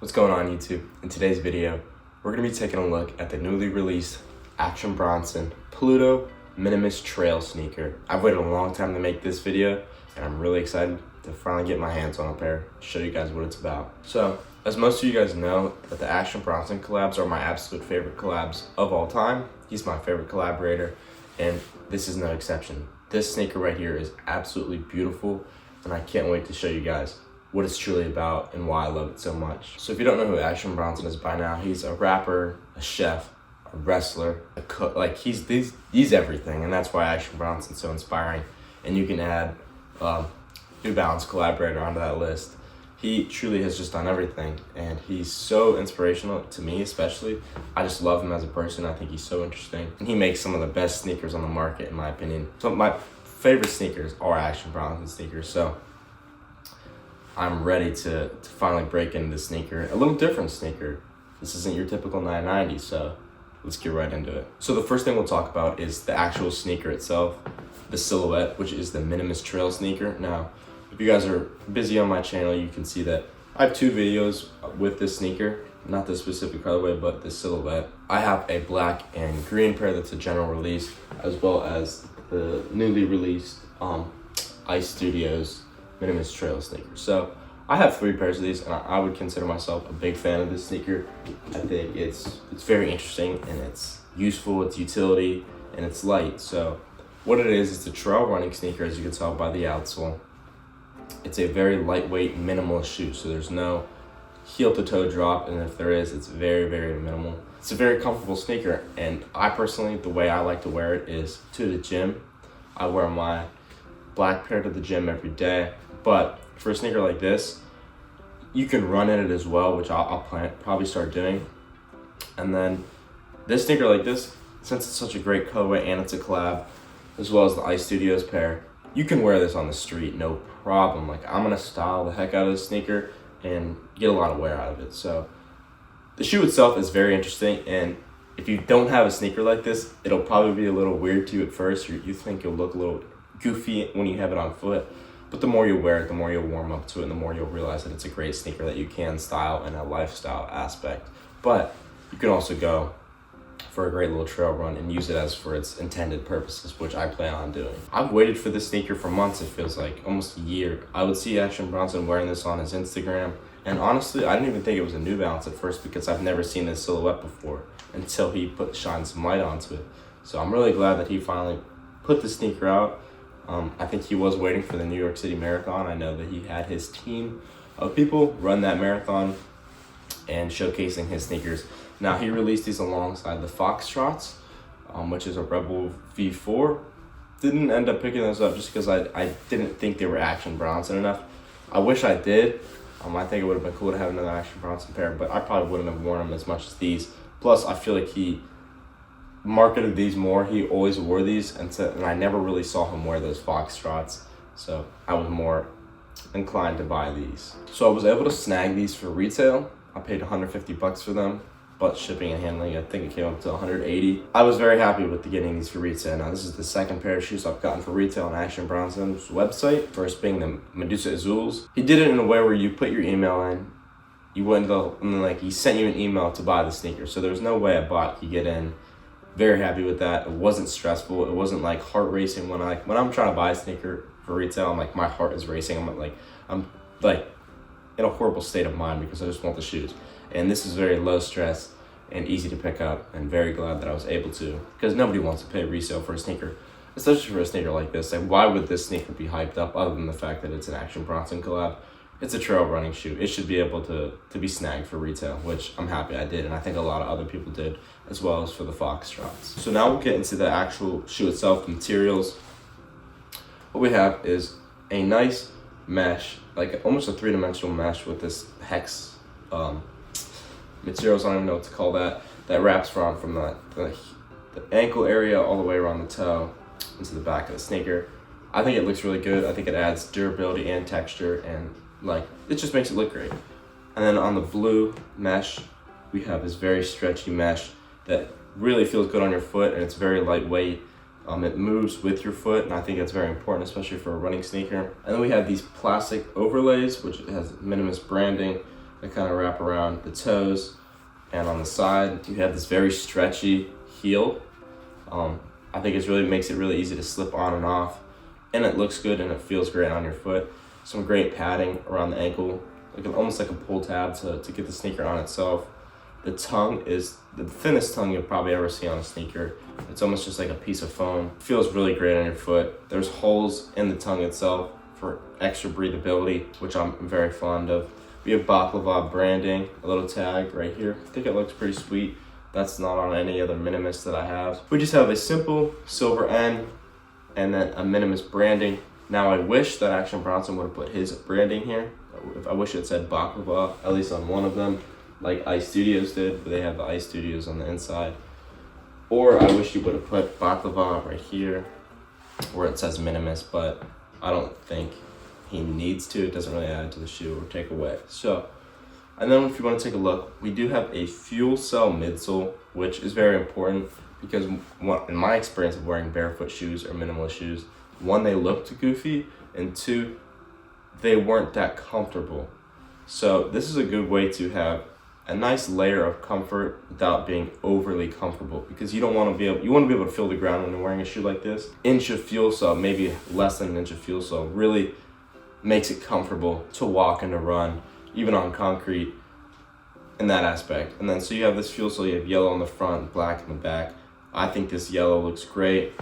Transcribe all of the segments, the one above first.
What's going on YouTube? In today's video, we're going to be taking a look at the newly released Action Bronson Pluto Minimus Trail sneaker. I've waited a long time to make this video and I'm really excited to finally get my hands on a pair, show you guys what it's about. So, as most of you guys know, that the Action Bronson collabs are my absolute favorite collabs of all time. He's my favorite collaborator and this is no exception. This sneaker right here is absolutely beautiful and I can't wait to show you guys what it's truly about and why I love it so much. So if you don't know who Action Bronson is by now, he's a rapper, a chef, a wrestler, a cook. Like he's everything, and that's why Action Bronson's so inspiring. And you can add New Balance collaborator onto that list. He truly has just done everything, and he's so inspirational to me especially. I just love him as a person. I think he's so interesting. And he makes some of the best sneakers on the market in my opinion. So my favorite sneakers are Action Bronson sneakers. So I'm ready to finally break into the sneaker. A little different sneaker. This isn't your typical 990, so let's get right into it. So the first thing we'll talk about is the actual sneaker itself, the silhouette, which is the Minimus Trail sneaker. Now, if you guys are busy on my channel, you can see that I have 2 videos with this sneaker, not this specific colorway, but the silhouette. I have a black and green pair that's a general release, as well as the newly released Ice Studios Minimus Trail sneaker. So I have 3 pairs of these and I would consider myself a big fan of this sneaker. I think it's very interesting and it's useful, it's utility, and it's light. So what it is, it's a trail running sneaker, as you can tell by the outsole. It's a very lightweight, minimalist shoe, so there's no heel to toe drop, and if there is, it's very, very minimal. It's a very comfortable sneaker, and I personally, the way I like to wear it is to the gym. I wear my black pair to the gym every day. But for a sneaker like this, you can run in it as well, which I'll probably start doing. And then this sneaker like this, since it's such a great colorway and it's a collab, as well as the Ice Studios pair, you can wear this on the street, no problem. Like I'm gonna style the heck out of this sneaker and get a lot of wear out of it. So the shoe itself is very interesting, and if you don't have a sneaker like this, it'll probably be a little weird to you at first. You think you'll look a little goofy when you have it on foot. But the more you wear it, the more you'll warm up to it, and the more you'll realize that it's a great sneaker that you can style in a lifestyle aspect. But you can also go for a great little trail run and use it as for its intended purposes, which I plan on doing. I've waited for this sneaker for months, it feels like, almost a year. I would see Action Bronson wearing this on his Instagram, and honestly, I didn't even think it was a New Balance at first because I've never seen this silhouette before until he shined some light onto it. So I'm really glad that he finally put the sneaker out. I think he was waiting for the New York City Marathon. I know that he had his team of people run that marathon and showcasing his sneakers. Now, he released these alongside the Foxtrots, which is a Rebel V4. Didn't end up picking those up just because I didn't think they were Action Bronson enough. I wish I did. I think it would have been cool to have another Action Bronson pair, but I probably wouldn't have worn them as much as these. Plus, I feel like he marketed these more. He always wore these, and I never really saw him wear those Foxtrots, so I was more inclined to buy these. So I was able to snag these for retail. I paid $150 for them, but shipping and handling, I think it came up to $180. I was very happy with getting these for retail. Now this is the second pair of shoes I've gotten for retail on Action Bronson's website. First being the Medusa Azules. He did it in a way where you put your email in, you went and then he sent you an email to buy the sneaker. So there's no way a bot could get in. Very happy with that. It wasn't stressful. It wasn't like heart racing when I'm trying to buy a sneaker for retail. I'm like, my heart is racing. I'm like in a horrible state of mind because I just want the shoes. And this is very low stress and easy to pick up, and very glad that I was able to, because nobody wants to pay resale for a sneaker, especially for a sneaker like this. Like, why would this sneaker be hyped up other than the fact that it's an Action Bronson collab? It's a trail running shoe. It should be able to be snagged for retail, which I'm happy I did, and I think a lot of other people did, as well as for the Foxtrots. So now we'll get into the actual shoe itself, the materials. What we have is a nice mesh, like almost a 3-dimensional mesh with this hex materials, I don't even know what to call that wraps from the ankle area all the way around the toe into the back of the sneaker. I think it looks really good. I think it adds durability and texture, and it just makes it look great. And then on the blue mesh, we have this very stretchy mesh that really feels good on your foot, and it's very lightweight. It moves with your foot, and I think that's very important, especially for a running sneaker. And then we have these plastic overlays, which has Minimus branding that kind of wrap around the toes. And on the side, you have this very stretchy heel. I think it really makes it really easy to slip on and off. And it looks good and it feels great on your foot. Some great padding around the ankle, almost like a pull tab to get the sneaker on itself. The tongue is the thinnest tongue you'll probably ever see on a sneaker. It's almost just like a piece of foam. It feels really great on your foot. There's holes in the tongue itself for extra breathability, which I'm very fond of. We have baklava branding, a little tag right here. I think it looks pretty sweet. That's not on any other Minimus that I have. We just have a simple silver N and then a Minimus branding. Now I wish that Action Bronson would have put his branding here. I wish it said baklava, at least on one of them, like Ice Studios did, but they have the Ice Studios on the inside. Or I wish you would have put baklava right here where it says Minimus, but I don't think he needs to. It doesn't really add to the shoe or take away. So, and then if you want to take a look, we do have a fuel cell midsole, which is very important because in my experience of wearing barefoot shoes or minimalist shoes, one, they looked goofy, and two, they weren't that comfortable. So this is a good way to have a nice layer of comfort without being overly comfortable, because you want to be able to feel the ground when you're wearing a shoe like this. Inch of fuel cell, maybe less than an inch of fuel cell, really makes it comfortable to walk and to run, even on concrete in that aspect. And then so you have this fuel cell, you have yellow on the front, black in the back. I think this yellow looks great.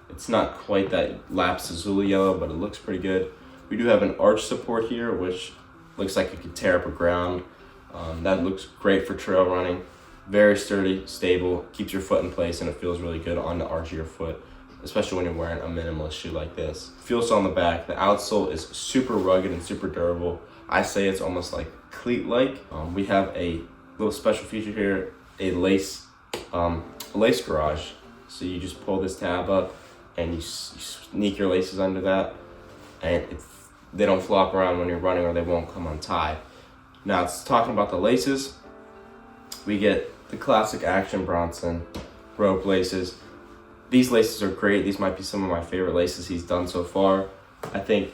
It's not quite that lapis-lazuli yellow, but it looks pretty good. We do have an arch support here, which looks like it could tear up a ground. That looks great for trail running. Very sturdy, stable, keeps your foot in place, and it feels really good on the arch of your foot, especially when you're wearing a minimalist shoe like this. Fuel cell on the back. The outsole is super rugged and super durable. I say it's almost like cleat-like. We have a little special feature here, a lace garage. So you just pull this tab up and you sneak your laces under that, and they don't flop around when you're running, or they won't come untied. Now, it's talking about the laces. We get the classic Action Bronson rope laces. These laces are great. These might be some of my favorite laces he's done so far. I think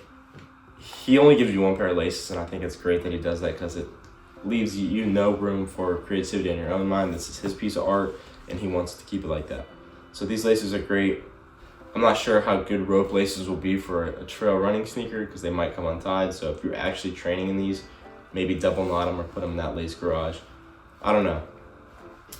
he only gives you one pair of laces, and I think it's great that he does that because it leaves you no room for creativity in your own mind. This is his piece of art, and he wants to keep it like that. So these laces are great. I'm not sure how good rope laces will be for a trail running sneaker because they might come untied. So if you're actually training in these, maybe double knot them or put them in that lace garage. I don't know.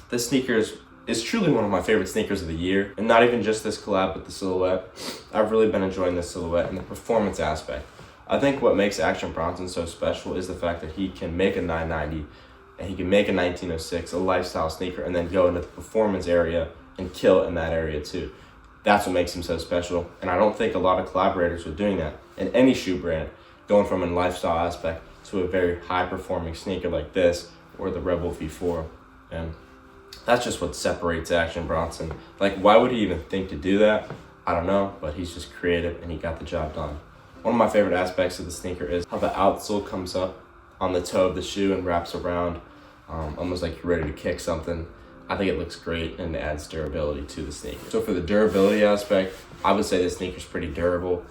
This sneaker is truly one of my favorite sneakers of the year, and not even just this collab, but the silhouette. I've really been enjoying this silhouette and the performance aspect. I think what makes Action Bronson so special is the fact that he can make a 990 and he can make a 1906, a lifestyle sneaker, and then go into the performance area and kill it in that area too. That's what makes him so special, and I don't think a lot of collaborators are doing that in any shoe brand, going from a lifestyle aspect to a very high-performing sneaker like this or the Rebel V4. And that's just what separates Action Bronson. Like, why would he even think to do that? I don't know, but he's just creative and he got the job done. One of my favorite aspects of the sneaker is how the outsole comes up on the toe of the shoe and wraps around, almost like you're ready to kick something. I think it looks great and it adds durability to the sneaker. So for the durability aspect, I would say this sneaker's pretty durable.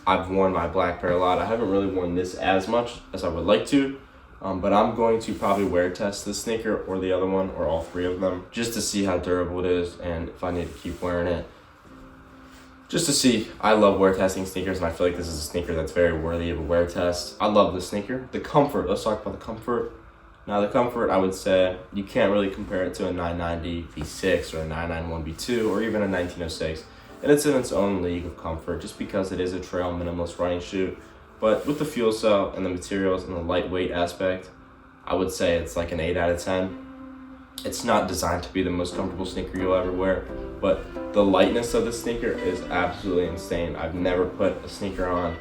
I've worn my black pair a lot. I haven't really worn this as much as I would like to, but I'm going to probably wear test this sneaker or the other one or all three of them just to see how durable it is and if I need to keep wearing it. Just to see. I love wear testing sneakers, and I feel like this is a sneaker that's very worthy of a wear test. I love the sneaker. The comfort, let's talk about the comfort. Now the comfort, I would say, you can't really compare it to a 990 V6 or a 991 V2 or even a 1906. And it's in its own league of comfort just because it is a trail minimalist running shoe. But with the fuel cell and the materials and the lightweight aspect, I would say it's like an 8 out of 10. It's not designed to be the most comfortable sneaker you'll ever wear, but the lightness of the sneaker is absolutely insane. I've never put a sneaker on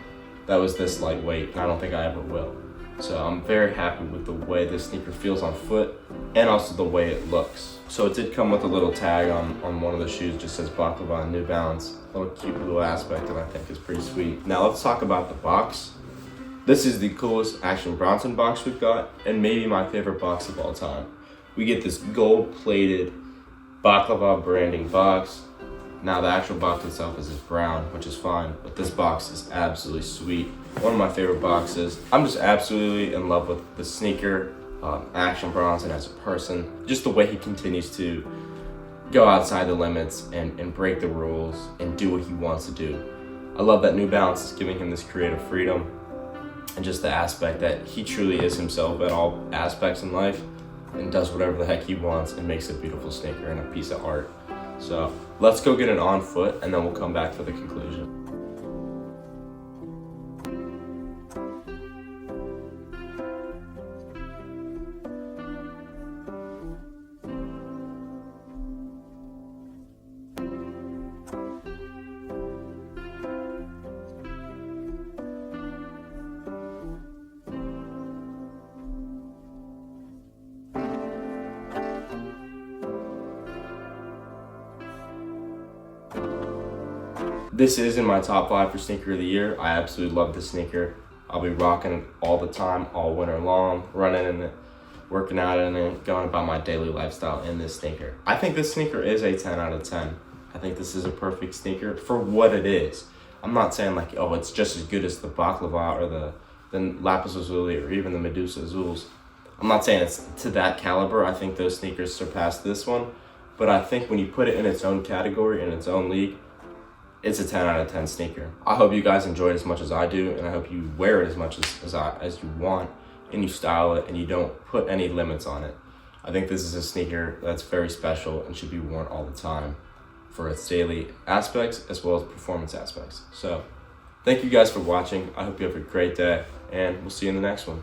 that was this lightweight, and I don't think I ever will. So I'm very happy with the way this sneaker feels on foot and also the way it looks. So it did come with a little tag on one of the shoes, just says baklava New Balance. A little cute little aspect that I think is pretty sweet. Now let's talk about the box. This is the coolest Action Bronson box we've got, and maybe my favorite box of all time. We get this gold-plated baklava branding box. Now the actual box itself is just brown, which is fine, but this box is absolutely sweet. One of my favorite boxes. I'm just absolutely in love with the sneaker, Action Bronson as a person, just the way he continues to go outside the limits and break the rules and do what he wants to do. I love that New Balance is giving him this creative freedom and just the aspect that he truly is himself at all aspects in life and does whatever the heck he wants and makes a beautiful sneaker and a piece of art. So let's go get it on foot and then we'll come back for the conclusion. This is in my top 5 for sneaker of the year. I absolutely love this sneaker. I'll be rocking it all the time, all winter long, running in it, working out in it, going about my daily lifestyle in this sneaker. I think this sneaker is a 10 out of 10. I think this is a perfect sneaker for what it is. I'm not saying like, oh, it's just as good as the Baklava or the Lapis Lazuli or even the Medusa Azules. I'm not saying it's to that caliber. I think those sneakers surpass this one. But I think when you put it in its own category, in its own league, it's a 10 out of 10 sneaker. I hope you guys enjoy it as much as I do, and I hope you wear it as much as you want, and you style it, and you don't put any limits on it. I think this is a sneaker that's very special and should be worn all the time for its daily aspects as well as performance aspects. So, thank you guys for watching. I hope you have a great day, and we'll see you in the next one.